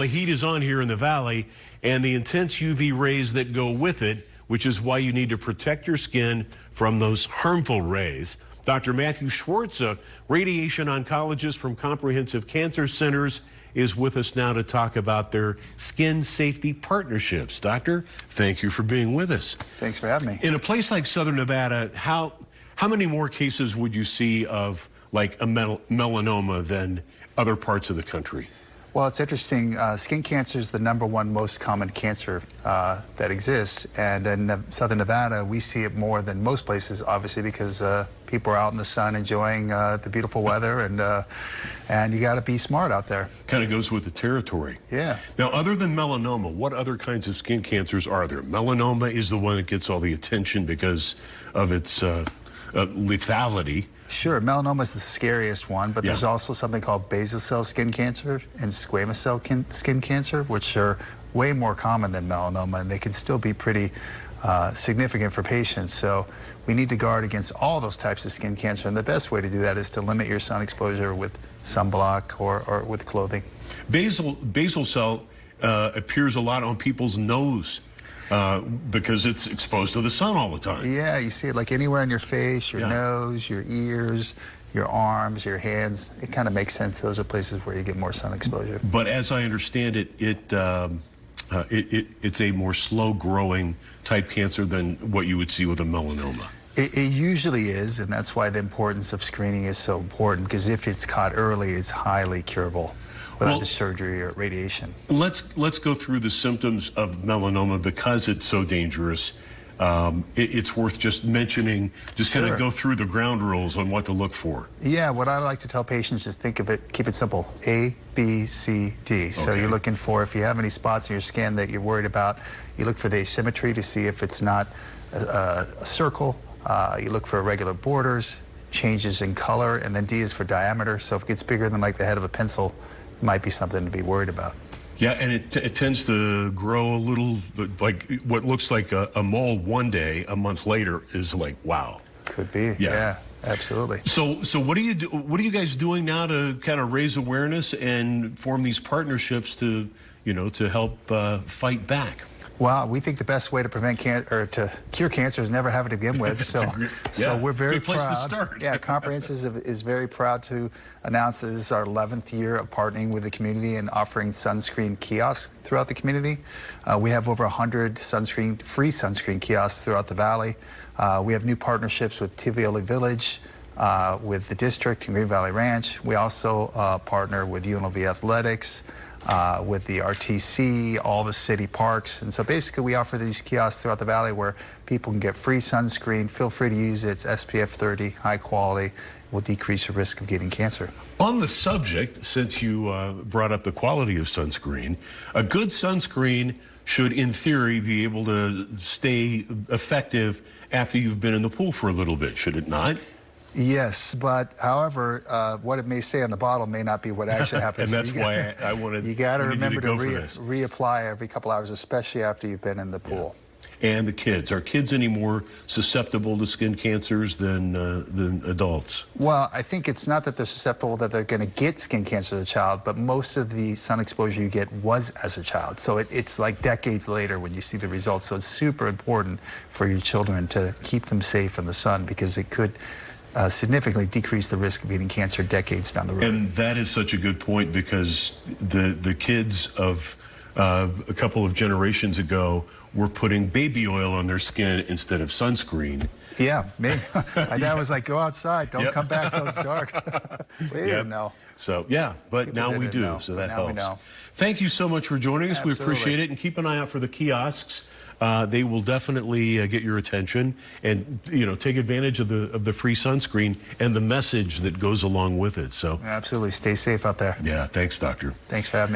The heat is on here in the valley, and the intense UV rays that go with it, which is why you need to protect your skin from those harmful rays. Dr. Matthew Schwartz, a radiation oncologist from Comprehensive Cancer Centers, is with us now to talk about their skin safety partnerships. Doctor, thank you for being with us. Thanks for having me. In a place like Southern Nevada, how many more cases would you see of like a melanoma than other parts of the country? Well, it's interesting. Skin cancer is the #1 most common cancer that exists. And in Southern Nevada, we see it more than most places, obviously, because people are out in the sun enjoying the beautiful weather, and you got to be smart out there. Kind of goes with the territory. Yeah. Now, other than melanoma, what other kinds of skin cancers are there? Melanoma is the one that gets all the attention because of its lethality. Sure, melanoma is the scariest one, but there's also something called basal cell skin cancer and squamous cell skin cancer, which are way more common than melanoma, and they can still be pretty significant for patients. So we need to guard against all those types of skin cancer, and the best way to do that is to limit your sun exposure with sunblock or with clothing. Basal cell appears a lot on people's nose. Because it's exposed to the sun all the time. Yeah, you see it like anywhere on your face, your nose, your ears, your arms, your hands. It kind of makes sense. Those are places where you get more sun exposure. But as I understand it, it's a more slow-growing type cancer than what you would see with a melanoma. It usually is, and that's why the importance of screening is so important, because if it's caught early, it's highly curable without the surgery or radiation. Let's go through the symptoms of melanoma because it's so dangerous. It's worth just mentioning, just kind of go through the ground rules on what to look for. Yeah, what I like to tell patients is think of it, keep it simple, A, B, C, D. Okay. So you're looking for, if you have any spots in your skin that you're worried about, you look for the asymmetry to see if it's not a circle. You look for irregular borders, changes in color, and then D is for diameter. So if it gets bigger than like the head of a pencil, might be something to be worried about. Yeah, and it tends to grow a little, like what looks like a mole one day, a month later is like, wow. Could be, yeah, absolutely. So what are you guys doing now to kind of raise awareness and form these partnerships to, to help fight back? Well, we think the best way to prevent or to cure cancer is never have it to begin with. So we're very proud. Good place to start. Yeah, Comprehensive is very proud to announce that this is our 11th year of partnering with the community and offering sunscreen kiosks throughout the community. We have over 100 free sunscreen kiosks throughout the valley. We have new partnerships with Tivioli Village, with the district and Green Valley Ranch. We also partner with UNLV Athletics, with the RTC, all the city parks. And so basically we offer these kiosks throughout the valley where people can get free sunscreen. Feel free to use it. It's SPF 30, high quality. Will decrease the risk of getting cancer. On the subject, since you brought up the quality of sunscreen, a good sunscreen should, in theory, be able to stay effective after you've been in the pool for a little bit, should it not? Yes, but however, what it may say on the bottle may not be what actually happens. And that's why I wanted you got to remember to reapply every couple hours, especially after you've been in the pool. Yeah. And the kids. Are kids any more susceptible to skin cancers than adults? Well, I think it's not that they're susceptible that they're going to get skin cancer as a child, but most of the sun exposure you get was as a child. So it's like decades later when you see the results. So it's super important for your children to keep them safe in the sun because it could significantly decrease the risk of getting cancer decades down the road. And that is such a good point because the kids of a couple of generations ago were putting baby oil on their skin instead of sunscreen. Yeah, me. My dad was like, go outside, don't come back till it's dark. We didn't know. So, yeah, but people now we do, know. So that now helps. We know. Thank you so much for joining us. Absolutely. We appreciate it, and keep an eye out for the kiosks. They will definitely get your attention, and take advantage of the free sunscreen and the message that goes along with it. So absolutely, stay safe out there. Yeah, thanks, Doctor. Thanks for having me.